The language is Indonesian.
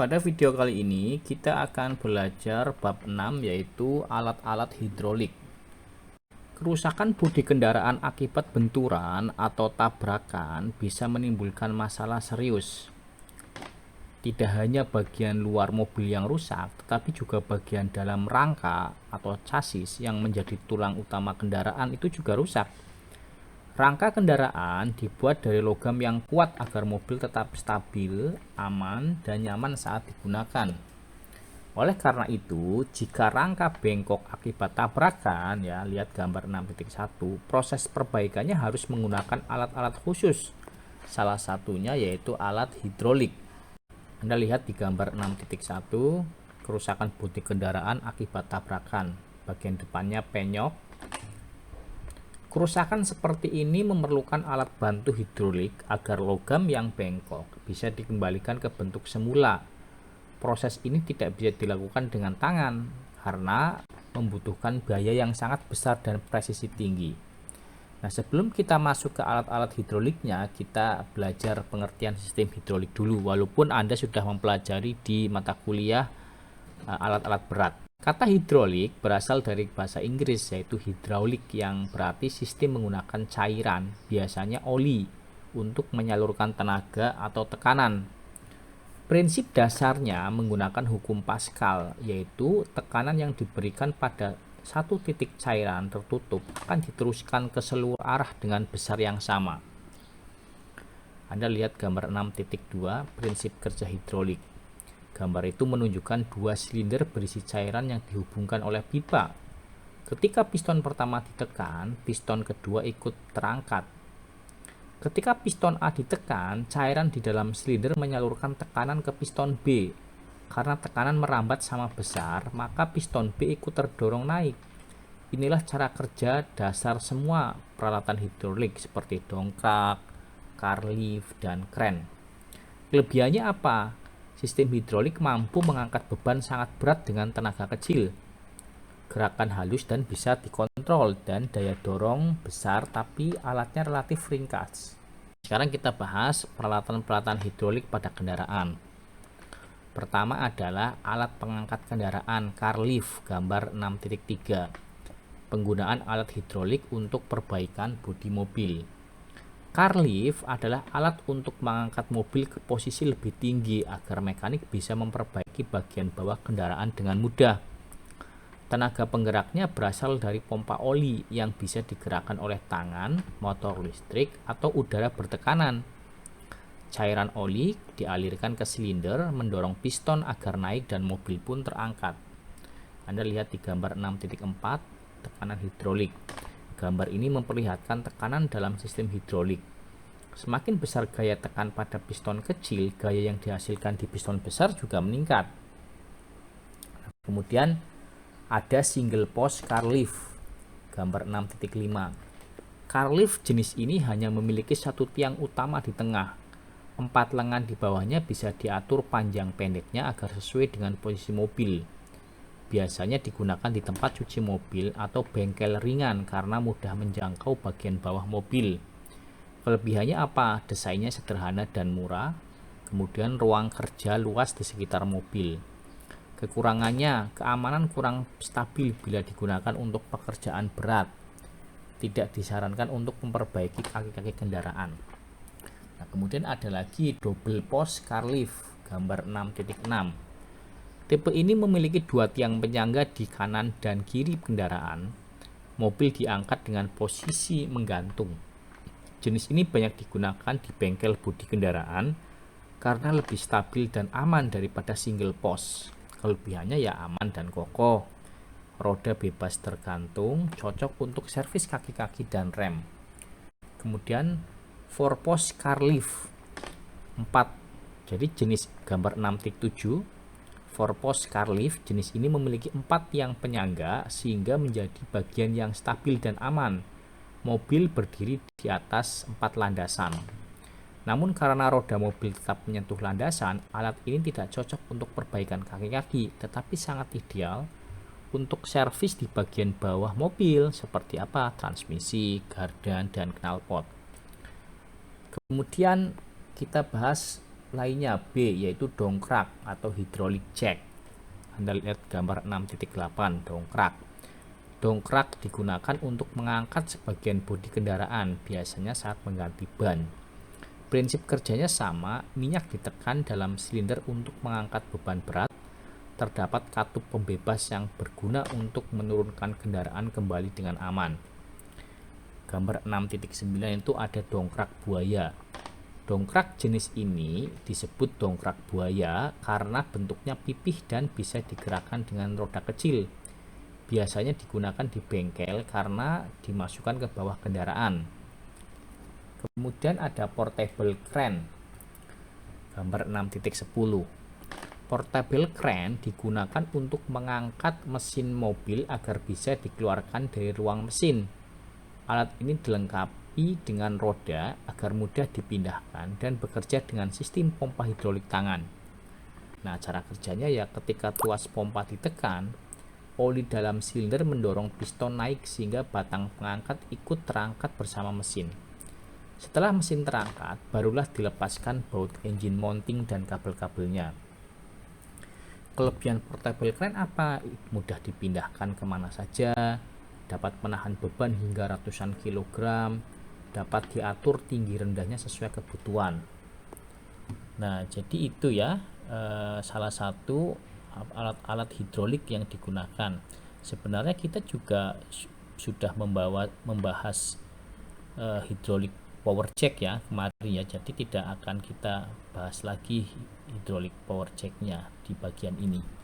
Pada video kali ini kita akan belajar bab 6 yaitu alat-alat hidrolik. Kerusakan bodi kendaraan akibat benturan atau tabrakan bisa menimbulkan masalah serius. Tidak hanya bagian luar mobil yang rusak, tetapi juga bagian dalam rangka atau chassis yang menjadi tulang utama kendaraan itu juga rusak. Rangka kendaraan dibuat dari logam yang kuat agar mobil tetap stabil, aman, dan nyaman saat digunakan. Oleh karena itu, jika rangka bengkok akibat tabrakan, ya lihat gambar 6.1, proses perbaikannya harus menggunakan alat-alat khusus. Salah satunya yaitu alat hidrolik. Anda lihat di gambar 6.1, kerusakan bodi kendaraan akibat tabrakan. Bagian depannya penyok. Kerusakan seperti ini memerlukan alat bantu hidrolik agar logam yang bengkok bisa dikembalikan ke bentuk semula. Proses ini tidak bisa dilakukan dengan tangan karena membutuhkan biaya yang sangat besar dan presisi tinggi. Nah, sebelum kita masuk ke alat-alat hidroliknya, kita belajar pengertian sistem hidrolik dulu, walaupun Anda sudah mempelajari di mata kuliah alat-alat berat. Kata hidrolik berasal dari bahasa Inggris yaitu hidraulik yang berarti sistem menggunakan cairan, biasanya oli, untuk menyalurkan tenaga atau tekanan. Prinsip dasarnya menggunakan hukum Pascal, yaitu tekanan yang diberikan pada satu titik cairan tertutup akan diteruskan ke seluruh arah dengan besar yang sama. Anda lihat gambar 6.2, prinsip kerja hidrolik. Gambar itu menunjukkan dua silinder berisi cairan yang dihubungkan oleh pipa. Ketika piston pertama ditekan, piston kedua ikut terangkat. Ketika piston A ditekan, cairan di dalam silinder menyalurkan tekanan ke piston B. Karena tekanan merambat sama besar, maka piston B ikut terdorong naik. Inilah cara kerja dasar semua peralatan hidrolik seperti dongkrak, car lift, dan kren. Kelebihannya apa? Sistem hidrolik mampu mengangkat beban sangat berat dengan tenaga kecil. Gerakan halus dan bisa dikontrol dan daya dorong besar tapi alatnya relatif ringkas. Sekarang kita bahas peralatan-peralatan hidrolik pada kendaraan. Pertama adalah alat pengangkat kendaraan car lift, gambar 6.3. Penggunaan alat hidrolik untuk perbaikan bodi mobil. Car lift adalah alat untuk mengangkat mobil ke posisi lebih tinggi agar mekanik bisa memperbaiki bagian bawah kendaraan dengan mudah. Tenaga penggeraknya berasal dari pompa oli yang bisa digerakkan oleh tangan, motor listrik, atau udara bertekanan. Cairan oli dialirkan ke silinder mendorong piston agar naik dan mobil pun terangkat. Anda lihat di gambar 6.4, tekanan hidrolik. Gambar ini memperlihatkan tekanan dalam sistem hidrolik. Semakin besar gaya tekan pada piston kecil, gaya yang dihasilkan di piston besar juga meningkat. Kemudian ada single post car lift, gambar 6.5. Car lift jenis ini hanya memiliki satu tiang utama di tengah. 4 lengan di bawahnya bisa diatur panjang pendeknya agar sesuai dengan posisi mobil. Biasanya digunakan di tempat cuci mobil atau bengkel ringan karena mudah menjangkau bagian bawah mobil. Kelebihannya apa? Desainnya sederhana dan murah. Kemudian ruang kerja luas di sekitar mobil. Kekurangannya, keamanan kurang stabil bila digunakan untuk pekerjaan berat. Tidak disarankan untuk memperbaiki kaki-kaki kendaraan. Nah, kemudian ada lagi double post car lift, gambar 6.6. Tipe ini memiliki dua tiang penyangga di kanan dan kiri kendaraan. Mobil diangkat dengan posisi menggantung. Jenis ini banyak digunakan di bengkel bodi kendaraan karena lebih stabil dan aman daripada single post. Kelebihannya ya aman dan kokoh. Roda bebas tergantung, cocok untuk servis kaki-kaki dan rem. Kemudian 4 post car lift 4. Jadi jenis gambar 6.7. 4 post car lift jenis ini memiliki 4 tiang penyangga sehingga menjadi bagian yang stabil dan aman. Mobil berdiri di atas 4 landasan. Namun karena roda mobil tetap menyentuh landasan, alat ini tidak cocok untuk perbaikan kaki-kaki, tetapi sangat ideal untuk servis di bagian bawah mobil seperti apa? Transmisi, gardan, dan knalpot. Kemudian kita bahas lainnya B, yaitu dongkrak atau hydraulic jack. Anda lihat gambar 6.8 dongkrak. Dongkrak digunakan untuk mengangkat sebagian bodi kendaraan, biasanya saat mengganti ban. Prinsip kerjanya sama, minyak ditekan dalam silinder untuk mengangkat beban berat. Terdapat katup pembebas yang berguna untuk menurunkan kendaraan kembali dengan aman. Gambar 6.9 itu ada dongkrak buaya. Dongkrak jenis ini disebut dongkrak buaya karena bentuknya pipih dan bisa digerakkan dengan roda kecil. Biasanya digunakan di bengkel karena dimasukkan ke bawah kendaraan. Kemudian ada portable crane. Gambar 6.10. Portable crane digunakan untuk mengangkat mesin mobil agar bisa dikeluarkan dari ruang mesin. Alat ini dilengkapi dengan roda agar mudah dipindahkan dan bekerja dengan sistem pompa hidrolik tangan. Nah, cara kerjanya ya ketika tuas pompa ditekan, oli dalam silinder mendorong piston naik sehingga batang pengangkat ikut terangkat bersama mesin. Setelah mesin terangkat, barulah dilepaskan baut engine mounting dan kabel-kabelnya. Kelebihan portable crane apa? Mudah dipindahkan kemana saja, dapat menahan beban hingga ratusan kilogram, dapat diatur tinggi rendahnya sesuai kebutuhan. Nah, jadi itu ya salah satu alat-alat hidrolik yang digunakan. Sebenarnya kita juga sudah membahas hidrolik power jack ya kemarin ya, jadi tidak akan kita bahas lagi hidrolik power jacknya di bagian ini.